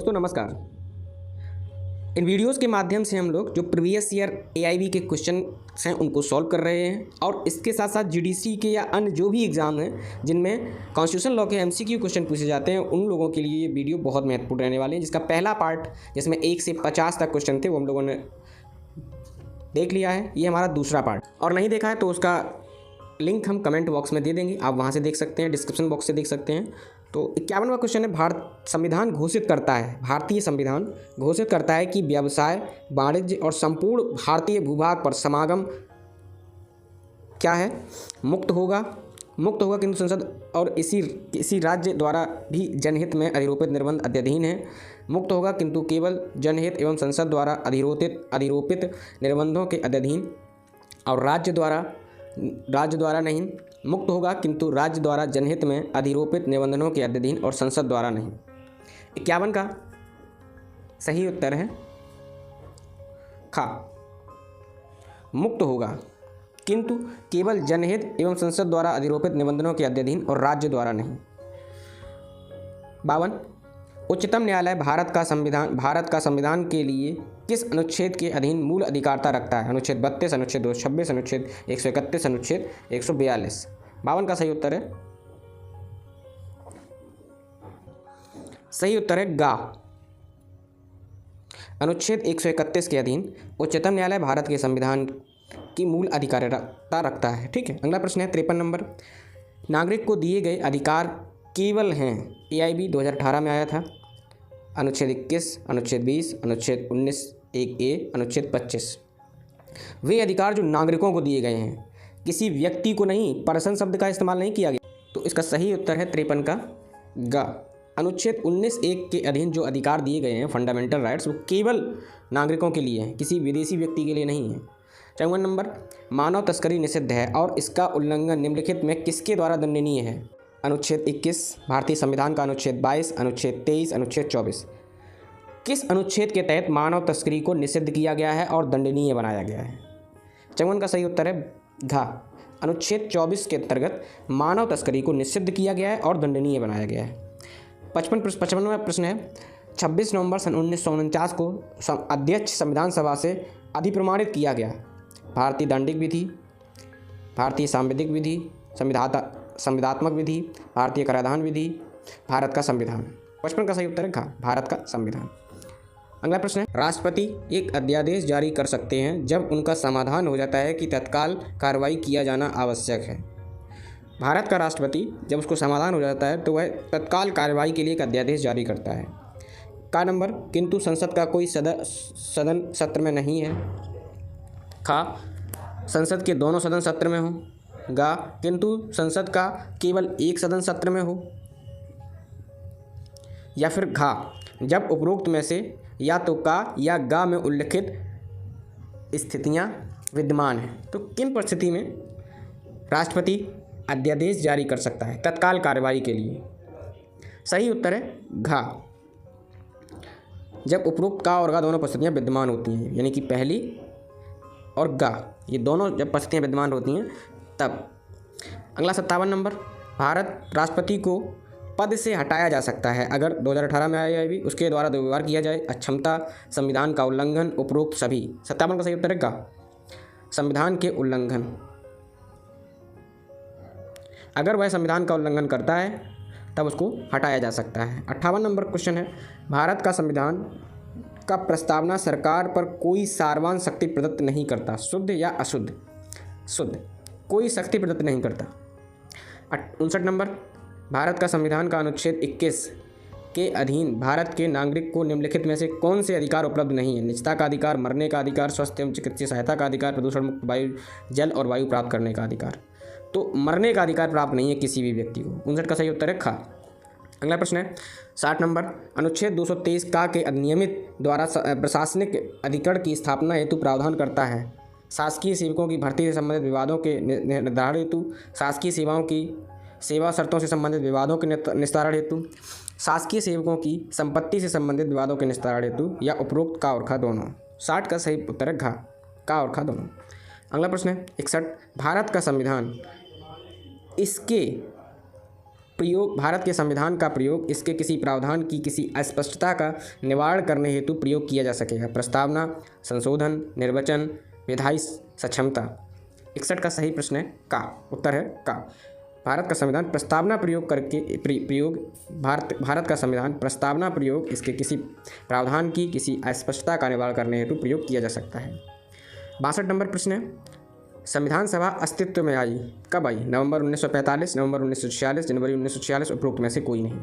दोस्तों नमस्कार। इन वीडियोस के माध्यम से हम लोग जो प्रीवियस ईयर एआईबी के क्वेश्चन हैं उनको सॉल्व कर रहे हैं और इसके साथ साथ जीडीसी के या अन्य जो भी एग्ज़ाम हैं जिनमें कॉन्स्टिट्यूशन लॉ के एमसीक्यू क्वेश्चन पूछे जाते हैं उन लोगों के लिए ये वीडियो बहुत महत्वपूर्ण रहने वाले हैं। जिसका पहला पार्ट जिसमें 1 से 50 तक क्वेश्चन थे वो हम लोगों ने देख लिया है। ये हमारा दूसरा पार्ट, और नहीं देखा है तो उसका लिंक हम कमेंट बॉक्स में दे देंगे, आप वहाँ से देख सकते हैं, डिस्क्रिप्शन बॉक्स से देख सकते हैं। तो 51वां क्वेश्चन है, भारतीय संविधान घोषित करता है कि व्यवसाय, वाणिज्य और संपूर्ण भारतीय भूभाग पर समागम क्या है, मुक्त होगा किंतु संसद और इसी राज्य द्वारा भी जनहित में अधिरोपित निर्बंध अध्ययन है। मुक्त होगा किंतु केवल जनहित एवं संसद द्वारा अधिरोपित निर्बंधों के अध्ययन, और राज्य द्वारा नहीं। मुक्त होगा किंतु राज्य द्वारा जनहित में अधिरोपित निबंधनों के अध्ययन और संसद द्वारा नहीं। 51 का सही उत्तर है खा, मुक्त होगा किंतु केवल जनहित एवं संसद द्वारा अधिरोपित निबंधनों के अध्ययन और राज्य द्वारा नहीं। 52 उच्चतम न्यायालय भारत का संविधान के लिए किस अनुच्छेद के अधीन मूल अधिकारता रखता है? अनुच्छेद 32, अनुच्छेद 226, अनुच्छेद 131, अनुच्छेद 142। 52 का सही उत्तर है, सही उत्तर है गा, अनुच्छेद 131 के अधीन उच्चतम न्यायालय भारत के संविधान की मूल अधिकारता रखता है। ठीक है, अगला प्रश्न है 53 नंबर, नागरिक को दिए गए अधिकार केवल हैं। एआईबी 2018 में आया था। अनुच्छेद 21, अनुच्छेद 20, अनुच्छेद 19 1A, अनुच्छेद 25। वे अधिकार जो नागरिकों को दिए गए हैं, किसी व्यक्ति को नहीं, पर्सन शब्द का इस्तेमाल नहीं किया गया। तो इसका सही उत्तर है 53 का गा, अनुच्छेद 19(1) के अधीन जो अधिकार दिए गए हैं फंडामेंटल राइट्स, वो केवल नागरिकों के लिए हैं, किसी विदेशी व्यक्ति के लिए नहीं है। 54 नंबर, मानव तस्करी निषिद्ध है और इसका उल्लंघन निम्नलिखित में किसके द्वारा दंडनीय है? अनुच्छेद 21, भारतीय संविधान का अनुच्छेद 22, अनुच्छेद 23, अनुच्छेद 24। किस अनुच्छेद के तहत मानव तस्करी को निषिद्ध किया गया है और दंडनीय बनाया गया है? 54 का सही उत्तर है घा, अनुच्छेद 24 के अंतर्गत मानव तस्करी को निषिद्ध किया गया है और दंडनीय बनाया गया है। 55वां प्रश्न है, 26 नवंबर सन 1949 को अध्यक्ष संविधान सभा से अधिप्रमाणित किया गया भारतीय दंडिक विधि, भारतीय सांविधिक विधि, संविधात्मक विधि, भारतीय कराधान विधि, भारत का संविधान। 55 का सही उत्तर है घा, भारत का संविधान। अगला प्रश्न है, राष्ट्रपति एक अध्यादेश जारी कर सकते हैं जब उनका समाधान हो जाता है कि तत्काल कार्रवाई किया जाना आवश्यक है। भारत का राष्ट्रपति जब उसको समाधान हो जाता है तो वह तत्काल कार्रवाई के लिए एक अध्यादेश जारी करता है। का नंबर, किंतु संसद का कोई सदन सत्र में नहीं है। खा, संसद के दोनों सदन सत्र में हो। गा, किंतु संसद का केवल एक सदन सत्र में हो। या फिर घा, जब उपरोक्त में से या तो का या गा में उल्लिखित स्थितियां विद्यमान हैं। तो किन परिस्थिति में राष्ट्रपति अध्यादेश जारी कर सकता है तत्काल कार्रवाई के लिए? सही उत्तर है घा, जब उपरोक्त का और गा दोनों परिस्थितियां विद्यमान होती हैं, यानी कि पहली और गा ये दोनों जब परिस्थितियां विद्यमान होती हैं तब। अगला 57 नंबर, भारत राष्ट्रपति को पद से हटाया जा सकता है अगर 2018 में आया भी उसके द्वारा दुर्व्यवहार किया जाए, अक्षमता, संविधान का उल्लंघन, उपरोक्त सभी। 57 का सही उत्तर है गा, संविधान के उल्लंघन। अगर वह संविधान का उल्लंघन करता है तब उसको हटाया जा सकता है। 58 नंबर क्वेश्चन है, भारत का संविधान का प्रस्तावना सरकार पर कोई सार्वभौम शक्ति प्रदत्त नहीं करता, शुद्ध या अशुद्ध? शुद्ध, कोई शक्ति प्रदत्त नहीं करता। 59 नंबर, भारत का संविधान का अनुच्छेद 21 के अधीन भारत के नागरिक को निम्नलिखित में से कौन से अधिकार उपलब्ध नहीं है? निजता का अधिकार, मरने का अधिकार, स्वास्थ्य एवं चिकित्सीय सहायता का अधिकार, प्रदूषण मुक्त वायु, जल और वायु प्राप्त करने का अधिकार। तो मरने का अधिकार प्राप्त नहीं है किसी भी व्यक्ति को। 59 का सही उत्तर है खा। अगला प्रश्न है 60 नंबर, अनुच्छेद 223 का के अधिनियमित द्वारा प्रशासनिक अधिकरण की स्थापना हेतु प्रावधान करता है। शासकीय सेवकों की भर्ती से संबंधित विवादों के निर्धारण हेतु, शासकीय सेवाओं की सेवा शर्तों से संबंधित विवादों के निस्तारण हेतु, शासकीय सेवकों की संपत्ति से संबंधित विवादों के निस्तारण हेतु, या उपरोक्त का और खा दोनों। 60 का सही उत्तर है घा, का और खा दोनों। अगला प्रश्न है 61, भारत का संविधान इसके प्रयोग भारत के संविधान का प्रयोग इसके किसी प्रावधान की किसी अस्पष्टता का निवारण करने हेतु प्रयोग किया जा सकेगा। प्रस्तावना, संशोधन, निर्वचन, विधायी सक्षमता। 61 का सही प्रश्न है का, उत्तर है का। भारत का संविधान प्रस्तावना प्रयोग करके भारत का संविधान प्रस्तावना प्रयोग इसके किसी प्रावधान की किसी अस्पष्टता का निवारण करने हेतु प्रयोग किया जा सकता है। 62 नंबर प्रश्न है संविधान सभा अस्तित्व में आई कब आई? नवंबर 1945, नवंबर 1946, जनवरी 1946, उपरोक्त में से कोई नहीं।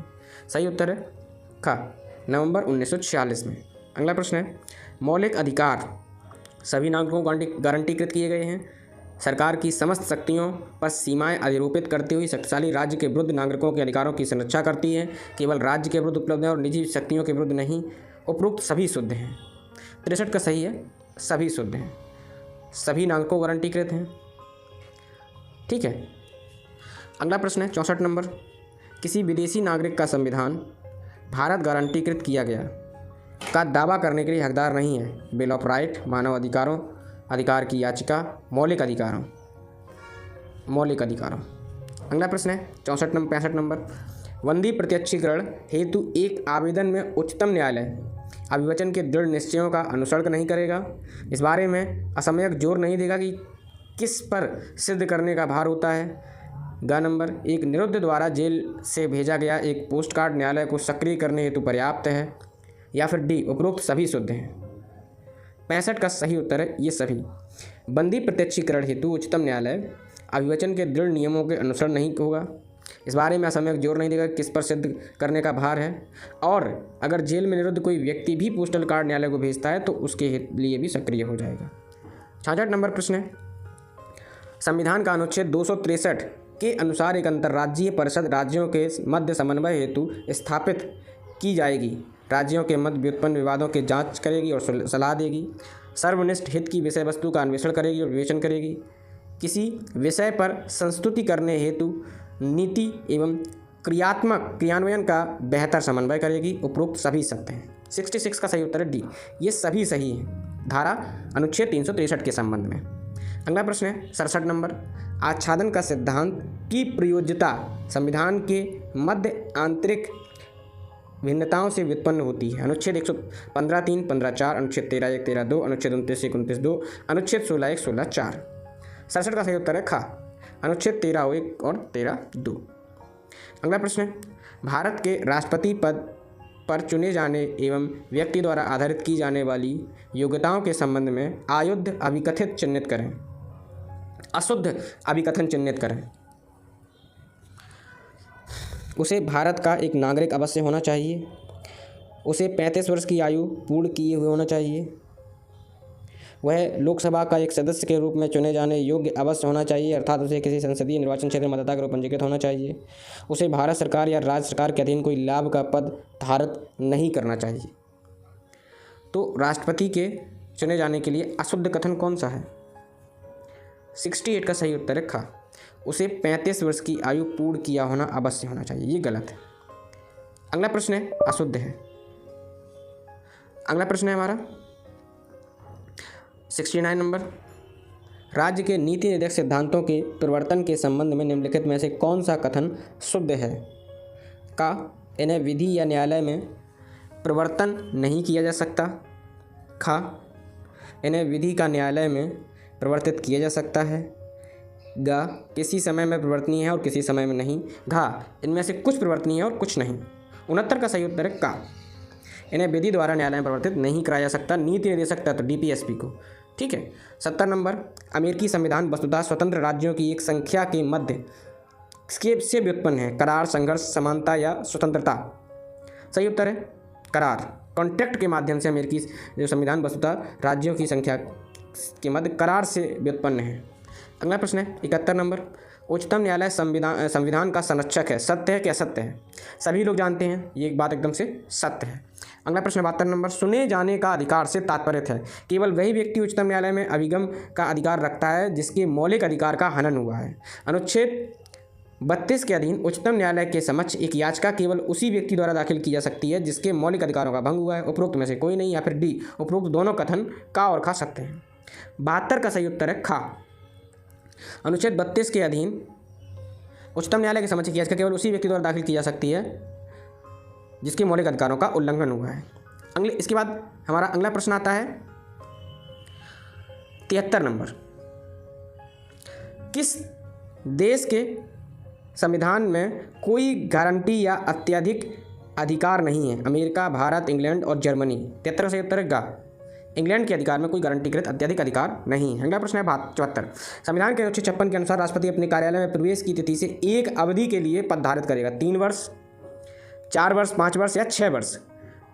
सही उत्तर है का, नवंबर 1946 में। अगला प्रश्न है मौलिक अधिकार सभी नागरिकों को गारंटीकृत किए गए हैं। सरकार की समस्त शक्तियों पर सीमाएं अधिरोपित करती हुई शक्तिशाली राज्य के विरुद्ध नागरिकों के अधिकारों की संरक्षा करती है। केवल राज्य के विरुद्ध उपलब्ध है और निजी शक्तियों के विरुद्ध नहीं। उपरोक्त सभी शुद्ध हैं। 63 का सही है, सभी शुद्ध हैं, सभी नागरिकों को गारंटीकृत हैं। ठीक है। अगला प्रश्न है 64 नंबर किसी विदेशी नागरिक का संविधान भारत गारंटीकृत किया गया का दावा करने के लिए हकदार नहीं है। बिल ऑफ राइट, मानव अधिकारों, अधिकार की याचिका, मौलिक अधिकारों। अगला प्रश्न है 65 नंबर बंदी प्रत्यक्षीकरण हेतु एक आवेदन में उच्चतम न्यायालय अभिवचन के दृढ़ निश्चयों का अनुसरण नहीं करेगा। इस बारे में असमयक जोर नहीं देगा कि किस पर सिद्ध करने का भार होता है। ग नंबर एक निरुद्ध द्वारा जेल से भेजा गया एक पोस्ट कार्ड न्यायालय को सक्रिय करने हेतु पर्याप्त है। या फिर डी उपरोक्त सभी शुद्ध हैं। 65 का सही उत्तर है ये सभी। बंदी प्रत्यक्षीकरण हेतु उच्चतम न्यायालय अभिवचन के दृढ़ नियमों के अनुसरण नहीं होगा। इस बारे में असमयक जोर नहीं देगा किस पर सिद्ध करने का भार है। और अगर जेल में निरुद्ध कोई व्यक्ति भी पोस्टल कार्ड न्यायालय को भेजता है तो उसके लिए भी सक्रिय हो जाएगा। 66 नंबर प्रश्न है संविधान का अनुच्छेद 263 के अनुसार एक अंतर्राज्यीय परिषद राज्यों के मध्य समन्वय हेतु स्थापित की जाएगी। राज्यों के मध्य व्युत्पन्न विवादों की जांच करेगी और सलाह देगी। सर्वनिष्ठ हित की विषय वस्तु का अन्वेषण करेगी और विवेचन करेगी। किसी विषय पर संस्तुति करने हेतु नीति एवं क्रियान्वयन का बेहतर समन्वय करेगी। उपरोक्त सभी सत्य हैं। 66 का सही उत्तर है डी, ये सभी सही हैं धारा अनुच्छेद 363 के संबंध में। अगला प्रश्न है 67 नंबर आच्छादन का सिद्धांत की प्रयोज्यता संविधान के मध्य आंतरिक भिन्नताओं से व्युत्पन्न होती है। अनुच्छेद 115(3), 15(4), अनुच्छेद 13(1), 13(2), अनुच्छेद 29(1), 29(2), अनुच्छेद 16(1), 16(4). 67 का सही उत्तर है खा, अनुच्छेद 13(1) और 13(2). अगला प्रश्न है भारत के राष्ट्रपति पद पर चुने जाने एवं व्यक्ति द्वारा आधारित की जाने वाली योग्यताओं के संबंध में अशुद्ध अभिकथन चिह्नित करें। उसे भारत का एक नागरिक अवश्य होना चाहिए। उसे 35 वर्ष की आयु पूर्ण किए हुए होना चाहिए। वह लोकसभा का एक सदस्य के रूप में चुने जाने योग्य अवश्य होना चाहिए, अर्थात उसे किसी संसदीय निर्वाचन क्षेत्र में मतदाता के रूप में पंजीकृत होना चाहिए। उसे भारत सरकार या राज्य सरकार के अधीन कोई लाभ का पद धारित नहीं करना चाहिए। तो राष्ट्रपति के चुने जाने के लिए अशुद्ध कथन कौन सा है? 68 का सही उत्तर है खा, उसे 35 वर्ष की आयु पूर्ण किया होना अवश्य होना चाहिए। ये गलत है। अगला प्रश्न है अशुद्ध है। अगला प्रश्न है हमारा 69 नंबर राज्य के नीति निर्देशक सिद्धांतों के परिवर्तन के संबंध में निम्नलिखित में से कौन सा कथन शुद्ध है? का इन्हें विधि या न्यायालय में परिवर्तन नहीं किया जा सकता। खा इन्हें विधि का न्यायालय में परिवर्तित किया जा सकता है। गा किसी समय में परिवर्तनीय है और किसी समय में नहीं। घा इनमें से कुछ परिवर्तनीय है और कुछ नहीं। 69 का सही उत्तर है का, इन्हें विधि द्वारा न्यायालय में परिवर्तित नहीं कराया जा सकता। नीति निर्देशक तत्व DPSP को। ठीक है। 70 नंबर अमेरिकी संविधान वस्तुतः स्वतंत्र राज्यों की एक संख्या के मध्य से व्युत्पन्न है। करार, संघर्ष, समानता या स्वतंत्रता। सही उत्तर है करार। कॉन्ट्रैक्ट के माध्यम से अमेरिकी जो संविधान वस्तुतः राज्यों की संख्या के मध्य करार से व्युत्पन्न है। अगला प्रश्न है 71 नंबर उच्चतम न्यायालय संविधान का संरक्षक है। सत्य है कि असत्य है? सभी लोग जानते हैं ये एक बात एकदम से सत्य है। अगला प्रश्न 72 नंबर सुने जाने का अधिकार से तात्पर्य है केवल वही व्यक्ति उच्चतम न्यायालय में अभिगम का अधिकार रखता है जिसके मौलिक अधिकार का हनन हुआ है। अनुच्छेद 32 के अधीन उच्चतम न्यायालय के समक्ष एक याचिका केवल उसी व्यक्ति द्वारा दाखिल की जा सकती है जिसके मौलिक अधिकारों का भंग हुआ है। उपरोक्त में से कोई नहीं। या फिर डी उपरोक्त दोनों कथन का और खा सकते हैं। 72 का सही उत्तर है खा। अनुच्छेद 32 के अधीन उच्चतम न्यायालय की समक्ष याचिका केवल उसी व्यक्ति द्वारा दाखिल की जा सकती है जिसके मौलिक अधिकारों का उल्लंघन हुआ है। इसके बाद हमारा अगला प्रश्न आता है 73 नंबर। किस देश के संविधान में कोई गारंटी या अत्यधिक अधिकार नहीं है? अमेरिका, भारत, इंग्लैंड और जर्मनी। 73 से उत्तर गा। इंग्लैंड के अधिकार में कोई गारंटीकृत अत्यधिक अधिकार नहीं है। अगला प्रश्न है 74। संविधान के अनुच्छेद 56 के अनुसार राष्ट्रपति अपने कार्यालय में प्रवेश की तिथि से एक अवधि के लिए पद धारित करेगा। 3 वर्ष, 4 वर्ष, 5 वर्ष या 6 वर्ष।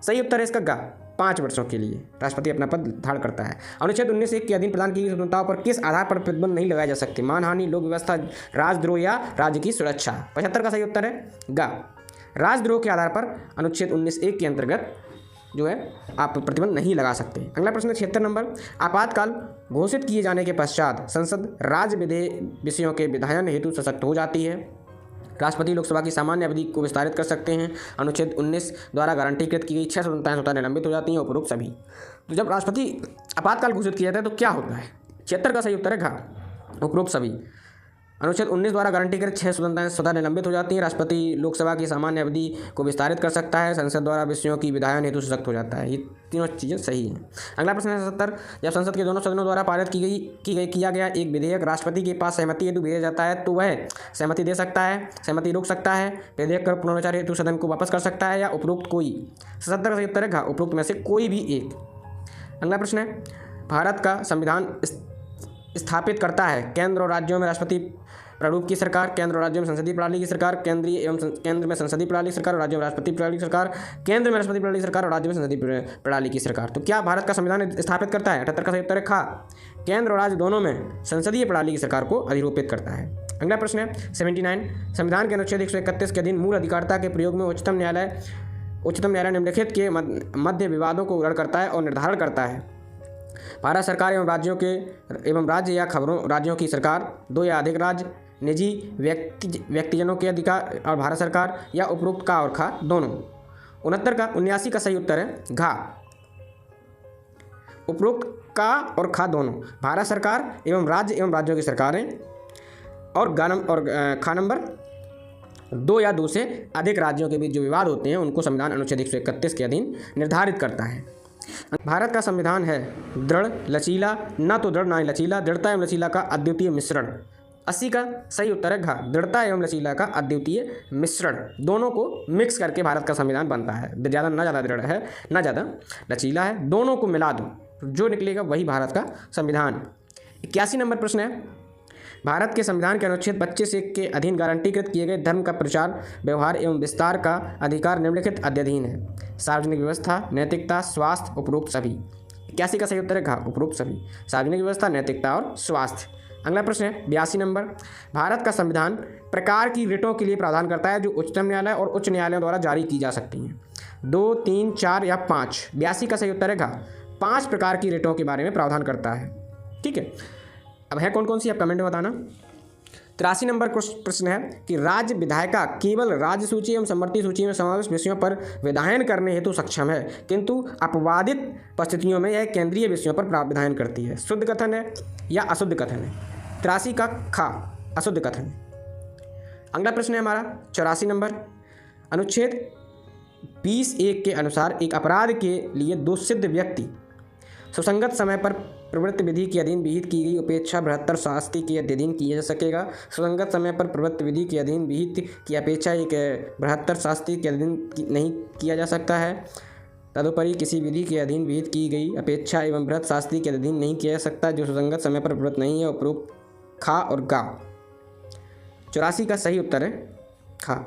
सही उत्तर है इसका गा, 5 वर्षों के लिए राष्ट्रपति अपना पद धारण करता है। अनुच्छेद 19(1) के अधीन प्रदान की गई स्वतंत्रताओं पर किस आधार पर प्रतिबंध नहीं लगाए जा सकते? मानहानि, लोक व्यवस्था, राजद्रोह या राज्य की सुरक्षा। 75 का सही उत्तर है गा, राजद्रोह के आधार पर अनुच्छेद 19(1) के अंतर्गत जो है आप प्रतिबंध नहीं लगा सकते। अगला प्रश्न 76 नंबर। आपातकाल घोषित किए जाने के पश्चात संसद राज्य विषयों के विधायन हेतु सशक्त हो जाती है। राष्ट्रपति लोकसभा की सामान्य अवधि को विस्तारित कर सकते हैं। अनुच्छेद 19 द्वारा गारंटीकृत की गई 6 स्वतंत्रताएं स्वतः निलंबित हो जाती हैं, उपरोक्त सभी। तो जब राष्ट्रपति आपातकाल घोषित किया जाता है तो क्या होता है? 76 का सही उत्तर है घ, उपरोक्त सभी। अनुच्छेद 19 द्वारा गारंटीकृत 6 स्वतंत्रताएं स्वतः निलंबित हो जाती हैं। राष्ट्रपति लोकसभा की सामान्य अवधि को विस्तारित कर सकता है। संसद द्वारा विषयों की विधायन हेतु सशक्त हो जाता है। ये तीनों चीज़ें सही हैं। अगला प्रश्न है 77। जब संसद के दोनों सदनों द्वारा पारित किया गया एक विधेयक राष्ट्रपति के पास सहमति हेतु भेजा जाता है तो वह सहमति दे सकता है, सहमति रोक सकता है, विधेयक कर पुनर्विचार हेतु सदन को वापस कर सकता है या उपरोक्त कोई। 77 का सही उत्तर है घ, उपरोक्त में से कोई भी एक। अगला प्रश्न है भारत का संविधान स्थापित करता है केंद्र और राज्यों में राष्ट्रपति प्रारूप की सरकार, केंद्र और राज्यों में संसदीय प्रणाली की सरकार, केंद्र में संसदीय प्रणाली की सरकार और राज्यों में राष्ट्रपति प्रणाली की सरकार, केंद्र में राष्ट्रपति प्रणाली की सरकार और राज्य में संसदीय प्रणाली की सरकार। तो क्या भारत का संविधान स्थापित करता है? 78 का सही उत्तर है खा, केंद्र और राज्य दोनों में संसदीय प्रणाली की सरकार को अधिरोपित करता है। अगला प्रश्न है 79। संविधान के अनुच्छेद 131 के अधीन मूल अधिकारिता के प्रयोग में उच्चतम न्यायालय निम्नलिखित के मध्य विवादों को ग्रहण करता है और निर्धारण करता है। भारत सरकार एवं राज्य या राज्यों की सरकार, 2 या अधिक राज्य, निजी व्यक्तिजनों के अधिकार और भारत सरकार या उपरोक्त का और खा दोनों। 79 का सही उत्तर है घा, उपरोक्त का और खा दोनों। भारत सरकार एवं राज्यों की सरकारें और खा नंबर 2 या 2 से अधिक राज्यों के बीच जो विवाद होते हैं उनको संविधान अनुच्छेद 131 के अधीन निर्धारित करता है। भारत का संविधान है दृढ़, लचीला, न तो दृढ़ न ही लचीला, दृढ़ता एवं लचीला का अद्वितीय मिश्रण। 80 का सही उत्तर है घ, दृढ़ता एवं लचीला का अद्वितीय मिश्रण। दोनों को मिक्स करके भारत का संविधान बनता है। ज़्यादा ना ज़्यादा दृढ़ है ना ज़्यादा लचीला है, दोनों को मिला दो जो निकलेगा वही भारत का संविधान। 81 नंबर प्रश्न है भारत के संविधान के अनुच्छेद 25(1) के अधीन गारंटीकृत किए गए धर्म का प्रचार, व्यवहार एवं विस्तार का अधिकार निम्नलिखित अध्ययन है। सार्वजनिक व्यवस्था, नैतिकता, स्वास्थ्य, उपरोक्त सभी। 81 का सही उत्तर है घ, उपरोक्त सभी। सार्वजनिक व्यवस्था, नैतिकता और स्वास्थ्य। अगला प्रश्न है 82 नंबर। भारत का संविधान प्रकार की रिटों के लिए प्रावधान करता है जो उच्चतम न्यायालय और उच्च न्यायालयों द्वारा जारी की जा सकती हैं। 2, 3, 4 या 5। 82 का सही उत्तर है घ, 5 प्रकार की रिटों के बारे में प्रावधान करता है। ठीक है, अब है कौन कौन सी आप कमेंट में बताना। 83 नंबर प्रश्न है कि राज्य विधायिका केवल राज्य सूची एवं समवर्ती सूची में समावेश विषयों पर विधायन करने हेतु सक्षम है, किंतु अपवादित परिस्थितियों में यह केंद्रीय विषयों पर विधायन करती है। शुद्ध कथन है या अशुद्ध कथन है? 83 का खा, अशुद्ध कथन। अगला प्रश्न है हमारा 84 नंबर। अनुच्छेद 20(1) के अनुसार एक अपराध के लिए दोषसिद्ध व्यक्ति सुसंगत समय पर प्रवृत्ति विधि के अधीन विहित की गई उपेक्षा बृहत्तर शास्ति के अधीन किया जा सकेगा। सुसंगत समय पर प्रवृत्ति विधि के अधीन विहित की अपेक्षा एक बृहत्तर शास्ति के अधीन नहीं किया जा सकता है। तदुपरि किसी विधि के अधीन विहित की गई अपेक्षा एवं बृहत शास्ति के अधीन नहीं किया जा सकता जो सुसंगत समय पर प्रवृत्त नहीं है। उपरोक्त खा और गा। 84 का सही उत्तर है खा।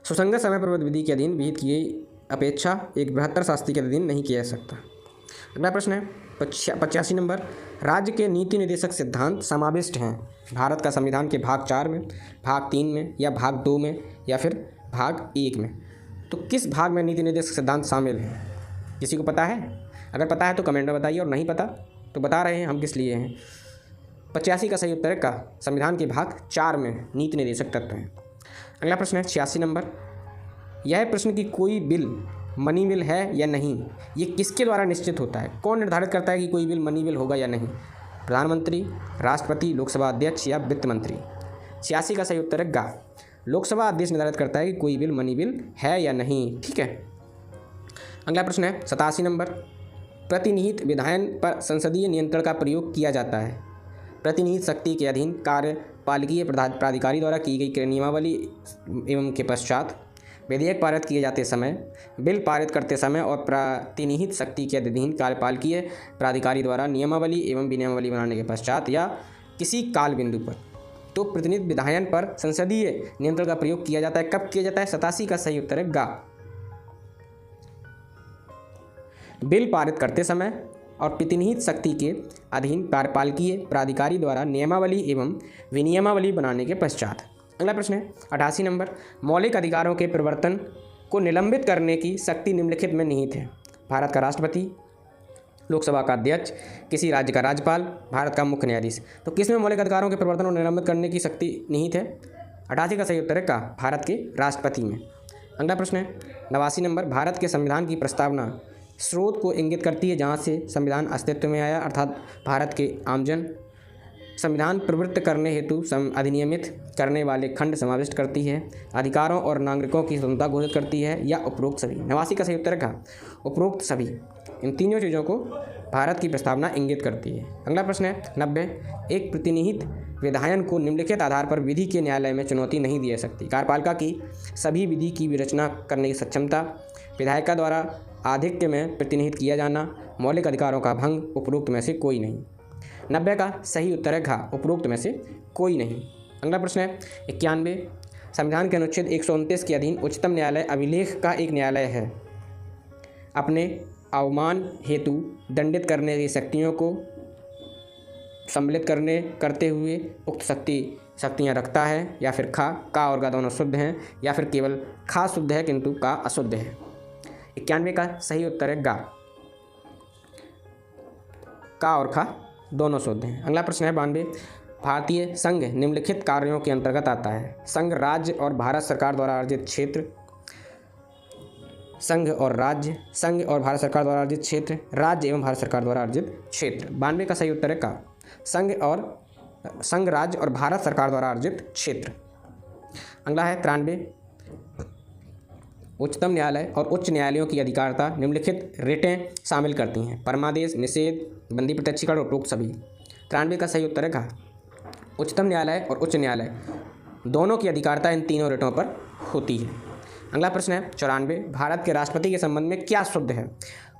सुसंगत समय पर प्रवृत्त विधि के अधीन विहित की गई अपेक्षा एक बृहत्तर शास्ति के अधीन नहीं किया जा सकता। अगला प्रश्न है 85 नंबर। राज्य के नीति निर्देशक सिद्धांत समाविष्ट हैं भारत का संविधान के भाग 4 में, भाग 3 में या भाग 2 में या फिर भाग 1 में। तो किस भाग में नीति निर्देशक सिद्धांत शामिल हैं? किसी को पता है? अगर पता है तो कमेंट में बताइए, और नहीं पता तो बता रहे हैं हम किस लिए हैं। 85 का सही उत्तर है का, संविधान के भाग 4 में नीति निर्देशक तत्व हैं। अगला प्रश्न है 86 नंबर। यह प्रश्न कि कोई बिल मनी बिल है या नहीं, ये किसके द्वारा निश्चित होता है? कौन निर्धारित करता है कि कोई बिल मनी बिल होगा या नहीं? प्रधानमंत्री, राष्ट्रपति, लोकसभा अध्यक्ष या वित्त मंत्री? 86 का सही उत्तर है गा। लोकसभा अध्यक्ष निर्धारित करता है कि कोई बिल मनी बिल है या नहीं। ठीक है, अगला प्रश्न है 87 नंबर। प्रतिनिहित विधायन पर संसदीय नियंत्रण का प्रयोग किया जाता है। प्रतिनिहित शक्ति के अधीन कार्यपालिकीय प्राधिकारी द्वारा की गई नियमावली एवं के पश्चात विधेयक पारित किए जाते समय, बिल पारित करते समय और प्रतिनिहित शक्ति के अधीन कार्यपालिकीय प्राधिकारी द्वारा नियमावली एवं विनियमावली बनाने के पश्चात या किसी काल बिंदु पर, तो प्रतिनिधित्व विधायन पर संसदीय नियंत्रण का प्रयोग किया जाता है। कब किया जाता है? 87 का सही उत्तर है गा। बिल पारित करते समय और प्रतिनिहित शक्ति के अधीन कार्यपालिकीय प्राधिकारी द्वारा नियमावली एवं विनियमावली बनाने के पश्चात। अगला प्रश्न है 88 नंबर। मौलिक अधिकारों के परिवर्तन को निलंबित करने की शक्ति निम्नलिखित में निहित है। भारत का राष्ट्रपति, लोकसभा का अध्यक्ष, किसी राज्य का राज्यपाल, भारत का मुख्य न्यायाधीश। तो किसमें मौलिक अधिकारों के परिवर्तन को निलंबित करने की शक्ति निहित है? 88 का सही उत्तर है का, भारत के राष्ट्रपति में। अगला प्रश्न है 89 नंबर। भारत के संविधान की प्रस्तावना स्रोत को इंगित करती है जहाँ से संविधान अस्तित्व में आया, अर्थात भारत के आमजन। संविधान प्रवृत्त करने हेतु अधिनियमित करने वाले खंड समाविष्ट करती है। अधिकारों और नागरिकों की स्वतंत्रता घोषित करती है, या उपरोक्त सभी। 89 का सही उत्तर है उपरोक्त सभी। इन तीनों चीज़ों को भारत की प्रस्तावना इंगित करती है। अगला प्रश्न है 90। एक प्रतिनिहित विधायन को निम्नलिखित आधार पर विधि के न्यायालय में चुनौती नहीं दी जा सकती। कार्यपालिका की सभी विधि की विरचना करने की सक्षमता, विधायिका द्वारा आधिक्य में प्रतिनिधित्व किया जाना, मौलिक अधिकारों का भंग, उपरोक्त में से कोई नहीं। 90 का सही उत्तर है घा, उपरोक्त में से कोई नहीं। अगला प्रश्न है 91। संविधान के अनुच्छेद 129 के अधीन उच्चतम न्यायालय अभिलेख का एक न्यायालय है। अपने अवमान हेतु दंडित करने की शक्तियों को सम्मिलित करते हुए उक्त शक्तियाँ रखता है, या फिर का और गा दोनों शुद्ध हैं, या फिर केवल खा शुद्ध है किंतु का अशुद्ध है। 91 का सही उत्तर है गा, का और खा दोनों शुद्ध हैं। अगला प्रश्न है 92। भारतीय संघ निम्नलिखित कार्यों के अंतर्गत आता है। संघ राज्य और भारत सरकार द्वारा अर्जित क्षेत्र, संघ और भारत सरकार द्वारा अर्जित क्षेत्र, राज्य एवं भारत सरकार द्वारा अर्जित क्षेत्र। 92 का सही उत्तर है का, संघ राज्य और भारत सरकार द्वारा अर्जित क्षेत्र। अगला है 93। उच्चतम न्यायालय और उच्च न्यायालयों की अधिकारिता निम्नलिखित रिटें शामिल करती हैं। परमादेश, निषेध, बंदी प्रत्यक्षीकरण, उपरोक्त सभी। 93 का सही उत्तर है घा। उच्चतम न्यायालय और उच्च न्यायालय दोनों की अधिकारिता इन तीनों रिटों पर होती है। अगला प्रश्न है 94। भारत के राष्ट्रपति के संबंध में क्या शुद्ध है?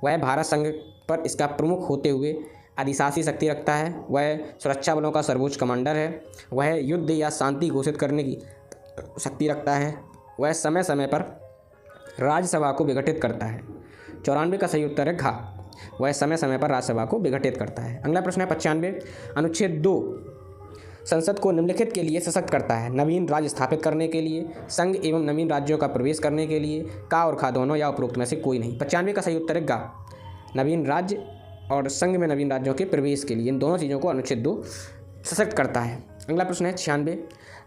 वह भारत संघ पर इसका प्रमुख होते हुए अधिशासी शक्ति रखता है। वह सुरक्षा बलों का सर्वोच्च कमांडर है। वह युद्ध या शांति घोषित करने की शक्ति रखता है। वह समय समय पर राज्यसभा को विघटित करता है। 94 का सही उत्तर है घा, वह समय समय पर राज्यसभा को विघटित करता है। अगला प्रश्न है 95। अनुच्छेद 2 संसद को निम्नलिखित के लिए सशक्त करता है। नवीन राज्य स्थापित करने के लिए, संघ एवं नवीन राज्यों का प्रवेश करने के लिए, का और खा दोनों, या उपरोक्त में से कोई नहीं। 95 का सही उत्तर है गा, नवीन राज्य और संघ में नवीन राज्यों के प्रवेश के लिए। इन दोनों चीज़ों को अनुच्छेद 2 सशक्त करता है। अगला प्रश्न है 96।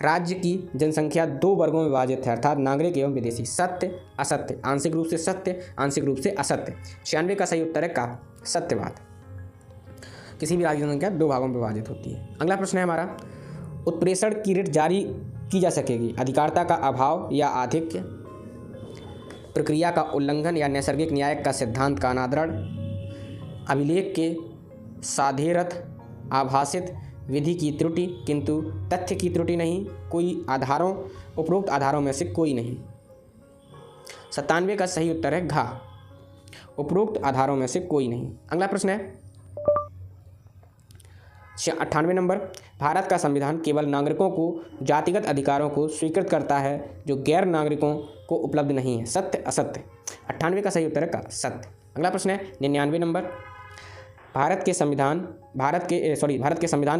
राज्य की जनसंख्या 2 वर्गों में विभाजित है, अर्थात नागरिक एवं विदेशी। सत्य, असत्य, आंशिक रूप से सत्य, आंशिक रूप से असत्य। 96 का सही उत्तर है का, सत्यवाद। किसी भी राज्य की जनसंख्या 2 भागों में विभाजित होती है। अगला प्रश्न है हमारा, उत्प्रेषण की रिट जारी की जा सकेगी। अधिकारिता का अभाव या आधिक्य, प्रक्रिया का उल्लंघन या नैसर्गिक न्याय का सिद्धांत का अनादरण, अभिलेख के साधेरथ आभासित विधि की त्रुटि किंतु तथ्य की त्रुटि नहीं, कोई आधारों, उपरोक्त आधारों में से कोई नहीं। 97 का सही उत्तर है घा, उपरोक्त आधारों में से कोई नहीं। अगला प्रश्न है 98 नंबर। भारत का संविधान केवल नागरिकों को जातिगत अधिकारों को स्वीकृत करता है जो गैर नागरिकों को उपलब्ध नहीं है। सत्य, असत्य। 98 का सही उत्तर है का, सत्य। अगला प्रश्न है 99 नंबर। भारत के संविधान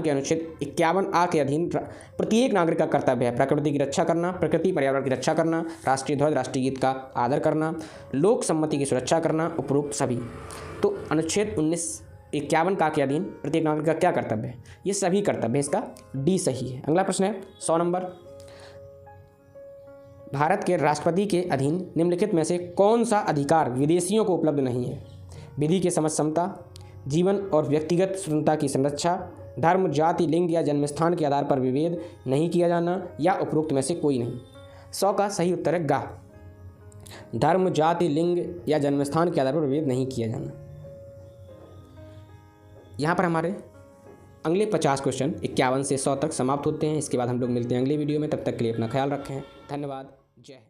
के अनुच्छेद 51A के अधीन प्रत्येक नागरिक का कर्तव्य है प्रकृति की रक्षा करना, प्रकृति पर्यावरण की रक्षा करना, राष्ट्रीय ध्वज राष्ट्रीय गीत का आदर करना, लोक सम्मति की सुरक्षा करना, उपरोक्त सभी। तो अनुच्छेद 51A के अधीन प्रत्येक नागरिक का क्या कर्तव्य है? ये सभी कर्तव्य है, इसका डी सही है। अगला प्रश्न है 100 नंबर। भारत के राष्ट्रपति के अधीन निम्नलिखित में से कौन सा अधिकार विदेशियों को उपलब्ध नहीं है? विधि के समझ क्षमता, जीवन और व्यक्तिगत स्वतंत्रता की संरक्षा, धर्म, जाति, लिंग या जन्मस्थान के आधार पर विभेद नहीं किया जाना, या उपरोक्त में से कोई नहीं। 100 का सही उत्तर है गा। धर्म, जाति, लिंग या जन्मस्थान के आधार पर विभेद नहीं किया जाना। यहाँ पर हमारे अगले 50 क्वेश्चन 51 से 100 तक समाप्त होते हैं। इसके बाद हम लोग मिलते हैं अगले वीडियो में। तब तक के लिए अपना ख्याल रखें। धन्यवाद। जय हिंद।